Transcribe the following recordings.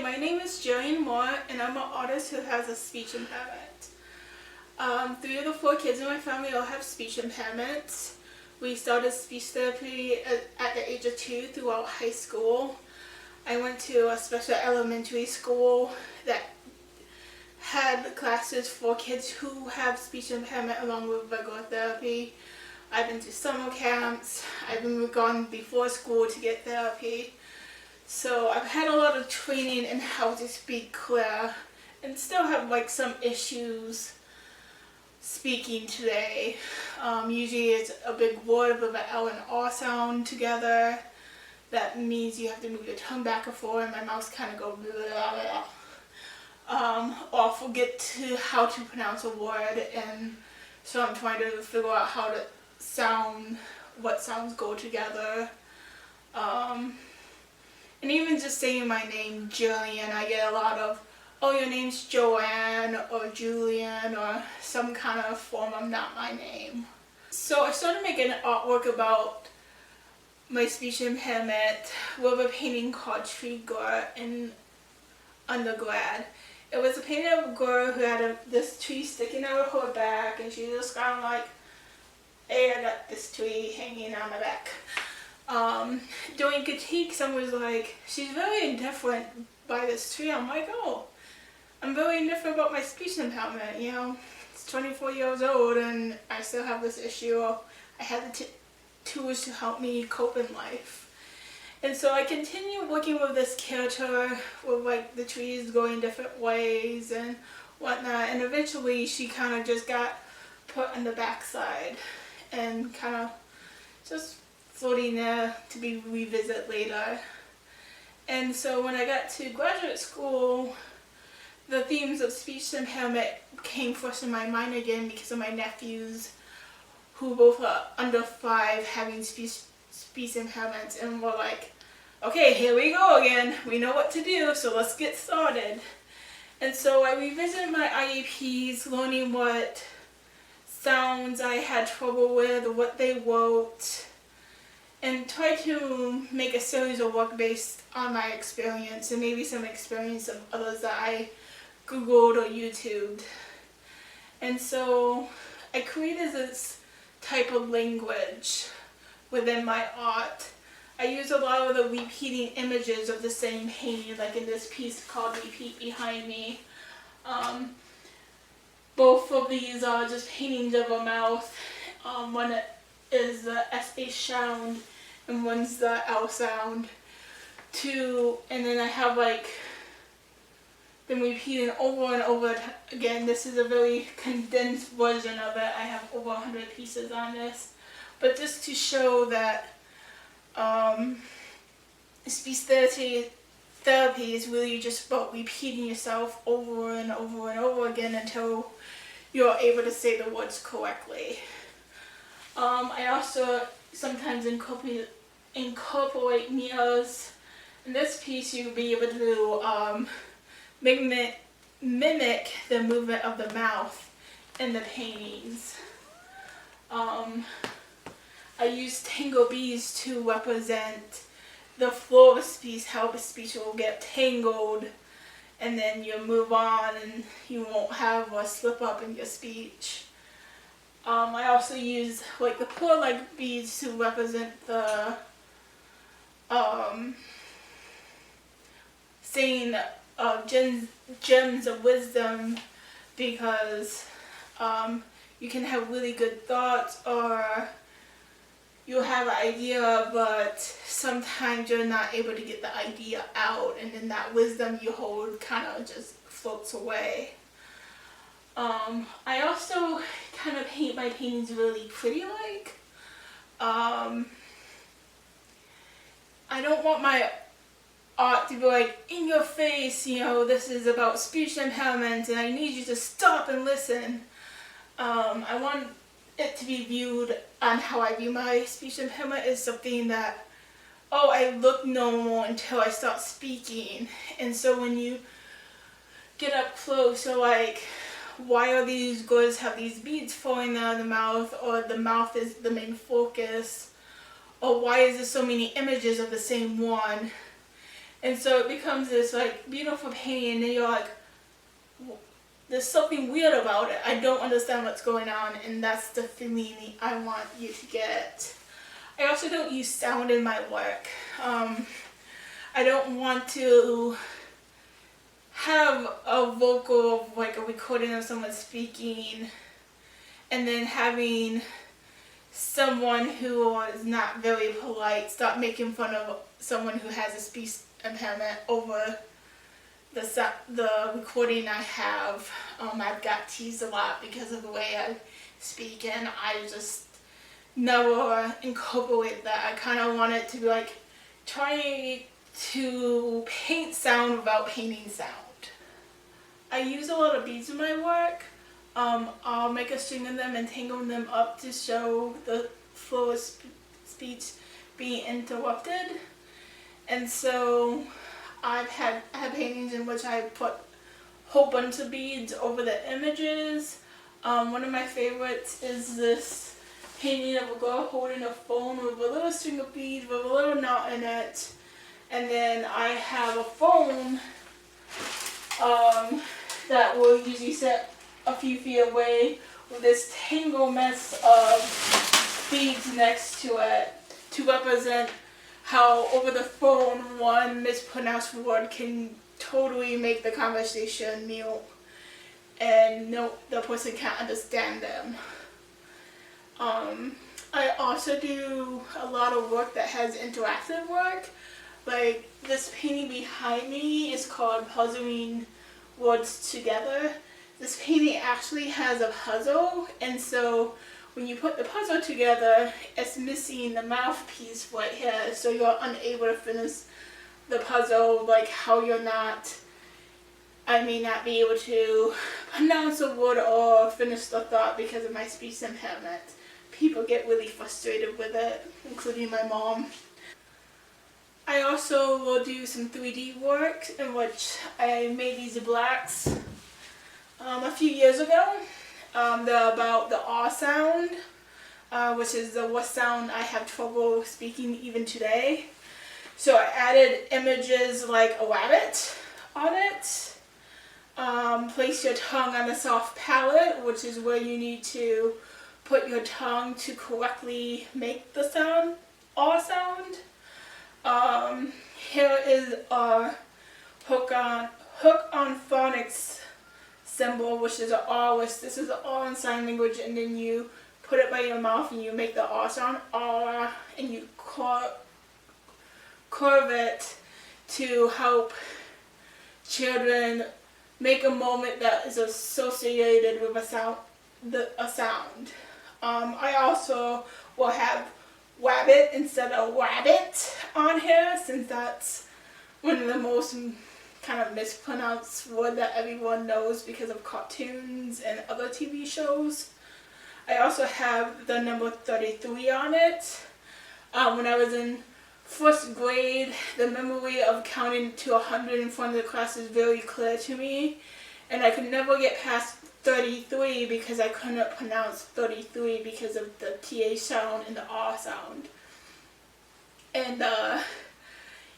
my name is Gillian and I'm an artist who has a speech impairment. 3 of the 4 kids in my family all have speech impairments. We started speech therapy at the age of 2 throughout high school. I went to a special elementary school that had classes for kids who have speech impairment along with regular therapy. I've been to summer camps. I've been gone before school to get therapy. So I've had a lot of training in how to speak clear and still have like some issues speaking today. Usually it's a big word with an L and R sound together. That means you have to move your tongue back and forth and my mouth kind of go blah, blah, blah. Or forget how to pronounce a word, and so I'm trying to figure out how to what sounds go together. And even just saying my name, Gillian, I get a lot of, oh, your name's Joanne or Julian or some kind of form of not my name. So I started making artwork about my speech impairment with a painting called Tree Girl in undergrad. It was a painting of a girl who had this tree sticking out of her back, and she just kind of like, hey, I got this tree hanging on my back. Doing critique, someone was like, she's very indifferent by this tree. I'm like, oh, I'm very indifferent about my speech impairment, you know. It's 24 years old and I still have this issue. I have the tools to help me cope in life. And so I continued working with this character with like the trees going different ways and whatnot, and eventually she kind of just got put on the backside and kind of just floating there to be revisited later. And so when I got to graduate school, the themes of speech impairment came fresh in my mind again because of my nephews, who both are under 5, having speech impairments, and we're like, okay, here we go again. We know what to do, so let's get started. And so I revisited my IEPs, learning what sounds I had trouble with, or what they wrote, and try to make a series of work based on my experience and maybe some experience of others that I Googled or YouTubed. And so I created this type of language within my art. I use a lot of the repeating images of the same painting, like in this piece called Repeat behind me. Both of these are just paintings of a mouth. One is the SH sound and one's the L sound. And then I have like them repeating over and over again. This is a very condensed version of it. I have over 100 pieces on this. But just to show that speech therapy is really just about repeating yourself over and over and over again until you're able to say the words correctly. I also sometimes incorporate mirrors. In this piece you'll be able to mimic the movement of the mouth in the paintings. I use tangled beads to represent the flow of speech, how the speech will get tangled, and then you'll move on and you won't have a slip up in your speech. I also use like the pearl-like beads to represent the saying gems of wisdom, because you can have really good thoughts or you have an idea, but sometimes you're not able to get the idea out, and then that wisdom you hold kind of just floats away. I also kind of paint my paintings really pretty-like. I don't want my art to be like, in your face, you know, this is about speech impairment and I need you to stop and listen. I want it to be viewed on how I view my speech impairment as something that, oh, I look normal until I start speaking. And so when you get up close, you're like, why are these girls have these beads falling out of the mouth, or the mouth is the main focus, or why is there so many images of the same one? And so it becomes this like beautiful painting, and you're like, there's something weird about it. I don't understand what's going on, and that's the feeling I want you to get. I also don't use sound in my work. I don't want to have a vocal of like a recording of someone speaking and then having someone who is not very polite start making fun of someone who has a speech impairment over the recording I have. I've got teased a lot because of the way I speak, and I just never incorporate that. I kind of want it to be like trying to paint sound without painting sound. I use a lot of beads in my work. I'll make a string of them and tangle them up to show the flow of speech being interrupted. And so I have paintings in which I put a whole bunch of beads over the images. One of my favorites is this painting of a girl holding a phone with a little string of beads with a little knot in it. And then I have a phone that will usually sit a few feet away with this tangle mess of beads next to it to represent how over the phone one mispronounced word can totally make the conversation mute and no, the person can't understand them. I also do a lot of work that has interactive work. Like this painting behind me is called Puzzling Words Together. This painting actually has a puzzle, and so when you put the puzzle together, it's missing the mouthpiece right here, so you're unable to finish the puzzle, like how I may not be able to pronounce a word or finish the thought because of my speech impairment. People get really frustrated with it, including my mom. I also will do some 3D work in which I made these blacks a few years ago. They're about the R sound, which is the what sound I have trouble speaking even today. So I added images like a rabbit on it. Place your tongue on the soft palate, which is where you need to put your tongue to correctly make the sound, R sound. Here is our hook on phonics symbol, which is an R. This is an R in sign language, and then you put it by your mouth and you make the R sound, R, and you curve it to help children make a moment that is associated with a sound. I also will have rabbit instead of rabbit on here, since that's one of the most kind of mispronounced word that everyone knows because of cartoons and other TV shows. I also have the number 33 on it. When I was in first grade, the memory of counting to 100 in front of the class is very clear to me, and I could never get past 33 because I couldn't pronounce 33 because of the TA sound and the R sound. And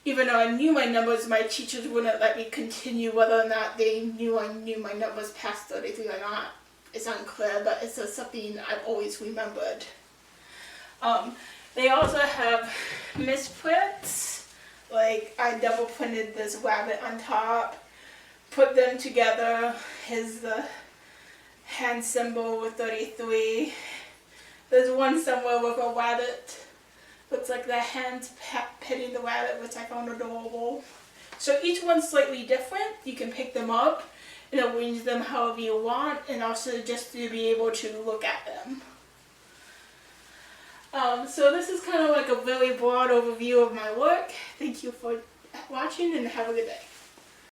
even though I knew my numbers, my teachers wouldn't let me continue whether or not they knew I knew my numbers past 33 or not. It's unclear, but it's something I've always remembered. They also have misprints, like I double printed this rabbit on top, put them together. Here's the hand symbol with 33. There's one somewhere with a rabbit. Looks like the hand's petting the rabbit, which I found adorable. So each one's slightly different. You can pick them up and arrange them however you want, and also just to be able to look at them. So this is kind of like a very broad overview of my work. Thank you for watching and have a good day.